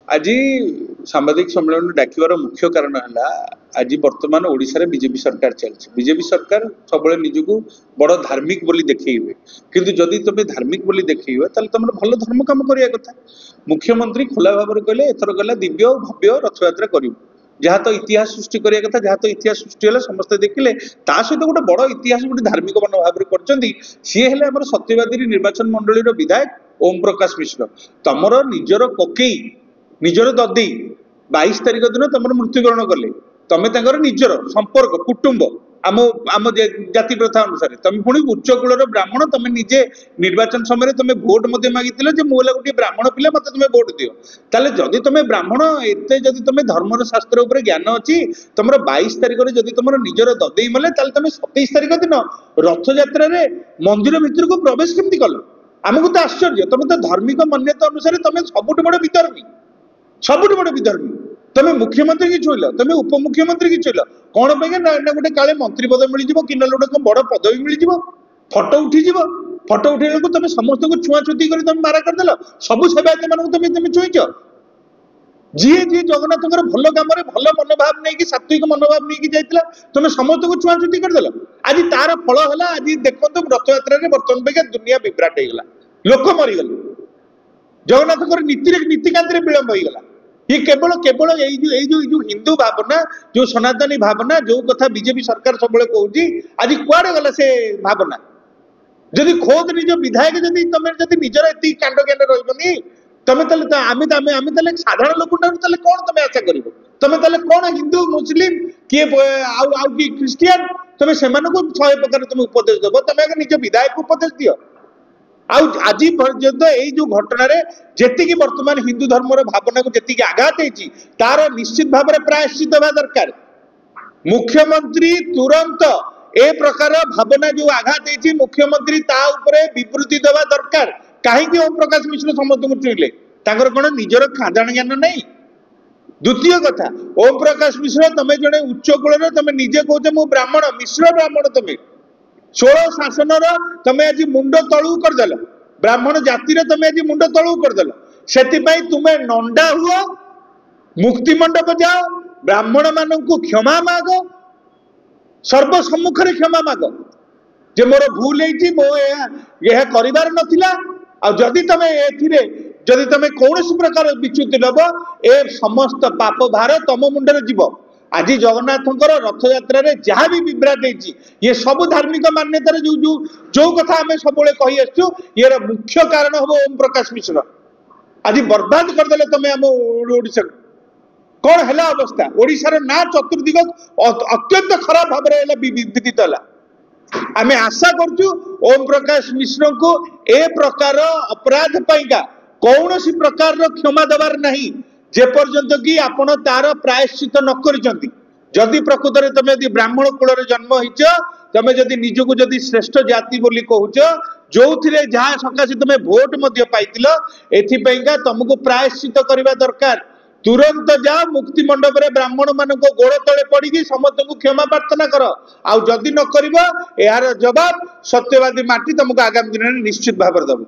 आज सांबादिक सम्मेलन डाकिबार मुख्य कारण है आज बर्तमान ओडिशा रे बीजेपी सरकार चलती। बीजेपी सरकार सब निजक बड़ धार्मिक बोली देखिए किंतु जदि तुम धार्मिक बोली देखिए तुम भल धर्म काम करिया कथा। मुख्यमंत्री खोला भाव में कहले एथर गला दिव्य भव्य रथयात्रा करूँ जहाँ तो इतिहास सृष्टि करिया कथा। जहाँ तो इतिहास सृष्टि है समस्ते देखिले ता सहित गोटे बड़ इतिहास गोटे धार्मिक मनोभाव में सी है सत्यवादी निर्वाचन मंडली विधायक ओम प्रकाश मिश्र। तमर निजर कोकेई निजर ददी 22 तारिख दिन तुम मृत्युवरण कले तुम निजर संपर्क कुटुंब आम आम जाति प्रथा अनुसार तुम पुणी उच्च कूलर ब्राह्मण तुम निजे निर्वाचन समय तुम भोट मागी मुझे गोटे ब्राह्मण पिला मत तुम भोट दियो। ताले जदि तुम ब्राह्मण एते जदि तुम धर्म शास्त्र उपर ज्ञान अच्छी तुम 22 तारिख जदि तुम निजर ददेई मले तुम 27 तारिख दिन रथ यात्रा मंदिर भितर को प्रवेश केमती कल आमको तो आश्चर्य। तुम तो धार्मिक मान्यता अनुसार तुम सबुठ बड़ वितर्मी सबुठ बड़ विधर्मी तुम मुख्यमंत्री की छुईल तुम उपमुख्यमंत्री की छुईल कौन ना गोटे काले मंत्री पद मिल जाव कि गोटे बड़ पदवी मिल जाव फटो उठी फटो उठे तुम समस्त को छुआछुती कर तुम मारा करदेल सबू सेवायत मान तुम छुईच जी जी जगन्नाथ भल कम भल मनोभाव नहीं सात्विक मनोभाव नहीं जाइला तुम समस्त को छुआछुती करदेल। आज तार फल है आज देखो रथ यात्रा बर्तमान दुनिया विभ्राट होगा लोक मरीगले जगन्नाथ नीतिकांत विलंब होगा। ये केवल केवल जो हिंदू भावना जो सनातनी भावना जो कथा बीजेपी सरकार सब कहूँ आज कुआड़े गला से भावना जदि खोद निज विधायक जदि तुम जदि निजर एति कांड ज्ञान रही तुम साधारण लोक कौन तुम आशा कर तुम कौन हिंदू मुस्लिम किए कि ख्रिस्टियान तुम से 100 प्रकार तुम उपदेश दब तुम निज विधायक उपदेश दियो। आज पर्यंत यही जो घटना जी वर्तमान हिंदू धर्म भावना को जी आघात होती तार निश्चित भाव में प्रायश्चित होगा दरकार। मुख्यमंत्री तुरंत ए प्रकार भावना जो आघात होती मुख्यमंत्री विवृत्ति देवा दरकार। कहीं ओम प्रकाश मिश्र समस्त को चुईले कौन निजर खादान ज्ञान नहीं। द्वितीय कथा ओम प्रकाश मिश्र तुम जड़े उच्च कूल तुम निजे कौच मु ब्राह्मण मिश्र ब्राह्मण तुम 16 शासन तुम आज मुंड तलू करदेल ब्राह्मण जाति तुम आज मुंड तलू करदेल से तुम्हें नंडा हुआ मुक्ति मंडप जाओ ब्राह्मण मान क्षमा माग सर्वसम्मुख क्षमा माग जे मोर भूल है मो यह कर नाला आदि तुम जदि तुम कौन प्रकार विच्युति नब ए समस्त पाप भार तुम मुंडे जीव। आज जगन्नाथ रथ यात्रा जहाँ भी विभ्राट होती ये सब धार्मिक मान्यतार जो जो जो कथा आम सब कही आसु ये मुख्य कारण हम ओम प्रकाश मिश्र आज बर्बाद करदे तुम आम ओडिशा कौन है अवस्था ओडिशार ना चतुर्दिग अत्यंत खराब भाव विदित है। आम आशा करचु ओम प्रकाश मिश्र को ए प्रकार अपराध पाइका कौन सी प्रकार क्षमा देवार नहीं जे पर्यंत कि आपण तार प्रायश्चित न करिसंती। जदि प्रकृत में तुम यदि ब्राह्मण कूल जन्म होइच तुम जदि निजको जदि श्रेष्ठ जाति बोली कहूच जो जहाँ सकाशे तुम भोट पाइल एथिपाइका तुमको प्रायश्चित करने दरकार। तुरंत जाओ मुक्ति मंडप रे ब्राह्मण मान गोड़ तले पड़ी समस्त को क्षमा प्रार्थना कर आउ जदि न कर यार जवाब सत्यवादी माटी तुमको आगामी दिन में निश्चित भाव दब।